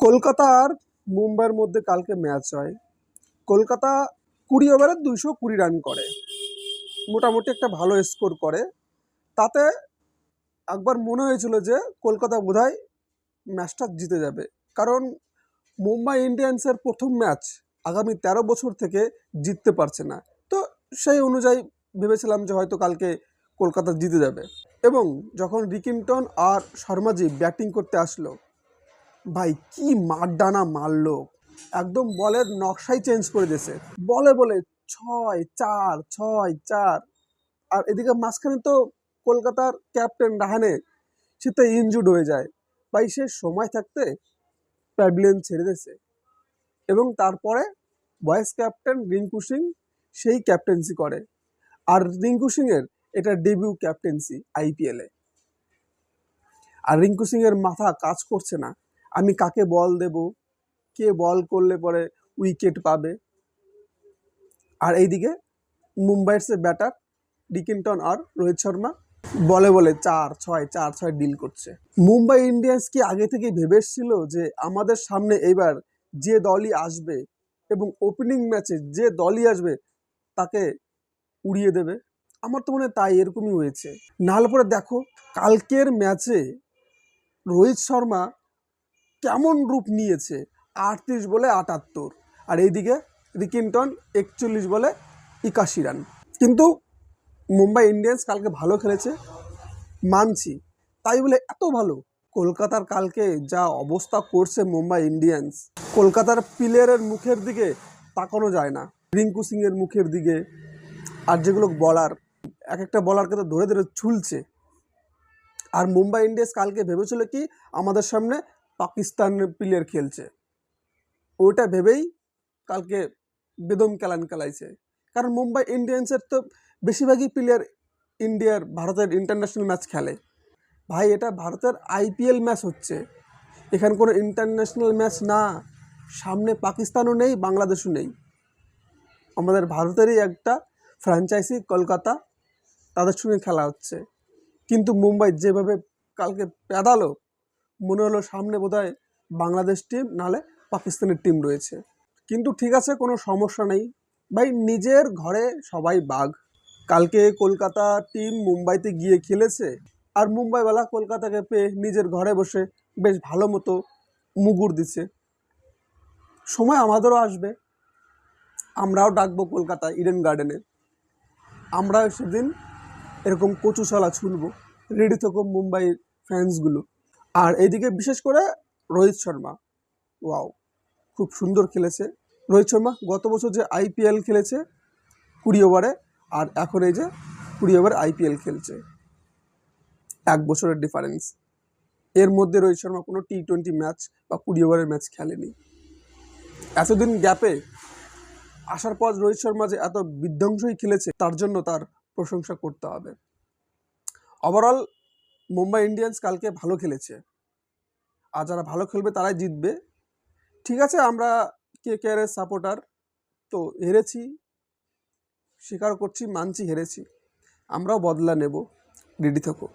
কলকাতা আর মুম্বাইয়ের মধ্যে কালকে ম্যাচ হয়। কলকাতা ২০ ওভারে ২২০ রান করে, মোটামুটি একটা ভালো স্কোর করে। তাতে একবার মনে হয়েছিল যে কলকাতা বোধহয় ম্যাচটা জিতে যাবে, কারণ মুম্বাই ইন্ডিয়ান্সের প্রথম ম্যাচ আগামী ১৩ বছর থেকে জিততে পারছে না। তো সেই অনুযায়ী ভেবেছিলাম যে হয়তো কালকে কলকাতা জিতে যাবে। এবং যখন রিকিংটন আর শর্মাজি ব্যাটিং করতে আসলো, ভাই কি মারডানা মারলো, একদম বলের নকশাই চেঞ্জ করে দিয়েছে। বলে বলে ৬-৪ ৬-৪। আর এদিকে মাঝখানে তো কলকাতার ক্যাপ্টেন রাহানে সে তো ইনজুর্ড হয়ে যায়। ভাই সে সময় থাকতে প্যাভিলিয়ন ছেড়ে দিয়েছে। এবং তারপরে ভাইস ক্যাপ্টেন রিঙ্কু সিং সেই ক্যাপ্টেন্সি করে। আর রিঙ্কু সিংয়ের এটা ডেবিউ ক্যাপ্টেন্সি আইপিএলে। আর রিঙ্কু সিংয়ের মাথা কাজ করছে না, আমি কাকে বল দেব, কে বল করলে পরে উইকেট পাবে। আর এইদিকে মুম্বাইয়ের সে ব্যাটার রিকিংটন আর রোহিত শর্মা বলে বলে ৪-৬ ডিল করছে। মুম্বাই ইন্ডিয়ান্স কি আগে থেকে ভেবে এসেছিল যে আমাদের সামনে এবার যে দলই আসবে এবং ওপেনিং ম্যাচে যে দলই আসবে তাকে উড়িয়ে দেবে? আমার তো মনে হয় তাই এরকমই হয়েছে। নাহলে পরে দেখো কালকের ম্যাচে রোহিত শর্মা কেমন রূপ নিয়েছে, ৩৮ বলে ৭৮। আর এইদিকে রিকিংটন ৪১ বলে ৮১ রান। কিন্তু মুম্বাই ইন্ডিয়ান্স কালকে ভালো খেলেছে, মানছি, তাই বলে এত ভালো? কলকাতার কালকে যা অবস্থা করছে মুম্বাই ইন্ডিয়ান্স, কলকাতার প্লেয়ারের মুখের দিকে তাকানো যায় না, রিঙ্কু সিংয়ের মুখের দিকে। আর যেগুলো বলার, এক একটা বলারকে তো ধরে ধরে ছুলছে। আর মুম্বাই ইন্ডিয়ান্স কালকে ভেবেছিল কি আমাদের সামনে পাকিস্তানের প্লেয়ার খেলছে, ওটা ভেবেই কালকে বেদম কেলান খেলাইছে। কারণ মুম্বাই ইন্ডিয়ান্সের তো বেশিরভাগই প্লেয়ার ইন্ডিয়ার ভারতের ইন্টারন্যাশনাল ম্যাচ খেলে। ভাই এটা ভারতের আইপিএল ম্যাচ হচ্ছে, এখানে কোনো ইন্টারন্যাশনাল ম্যাচ না। সামনে পাকিস্তানও নেই, বাংলাদেশও নেই, আমাদের ভারতেরই একটা ফ্র্যাঞ্চাইজি কলকাতা, তাদের সঙ্গে খেলা হচ্ছে। কিন্তু মুম্বাই যেভাবে কালকে পেদালো, মনে হলো সামনে বোধহয় বাংলাদেশ টিম নাহলে পাকিস্তানের টিম রয়েছে। কিন্তু ঠিক আছে, কোনো সমস্যা নেই ভাই, নিজের ঘরে সবাই বাঘ। কালকে কলকাতা টিম মুম্বাইতে গিয়ে খেলেছে, আর মুম্বাইওয়ালা কলকাতাকে পেয়ে নিজের ঘরে বসে বেশ ভালো মতো মুগুর দিচ্ছে। সময় আমাদেরও আসবে, আমরাও ডাকবো কলকাতা ইডেন গার্ডেনে, আমরাও সেদিন এরকম কচুশালা ছুলব। রেডি থাকো মুম্বাইয়ের ফ্যান্সগুলো। আর এইদিকে বিশেষ করে রোহিত শর্মা, ওয়াও, খুব সুন্দর খেলেছে রোহিত শর্মা। গত বছর যে আইপিএল খেলেছে ২০ ওভারে, আর এখন এই যে ২০ ওভারে আইপিএল খেলছে, ১ বছরের ডিফারেন্স। এর মধ্যে রোহিত শর্মা কোনো টি-20 ম্যাচ বা ২০ ওভারের ম্যাচ খেলেনি। এতদিন গ্যাপে আসার পর রোহিত শর্মা যে এত বিধ্বংসই খেলেছে, তার জন্য তার প্রশংসা করতে হবে। ওভারঅল মুম্বাই ইন্ডিয়ান্স কালকে ভালো খেলেছে, আর যারা ভালো খেলবে তারাই জিতবে। ঠিক আছে, আমরা কেকেআর এর সাপোর্টার, তো হেরেছি, স্বীকার করছি, মানছি হেরেছি, আমরাও বদলা নেব, রেডি থাকো।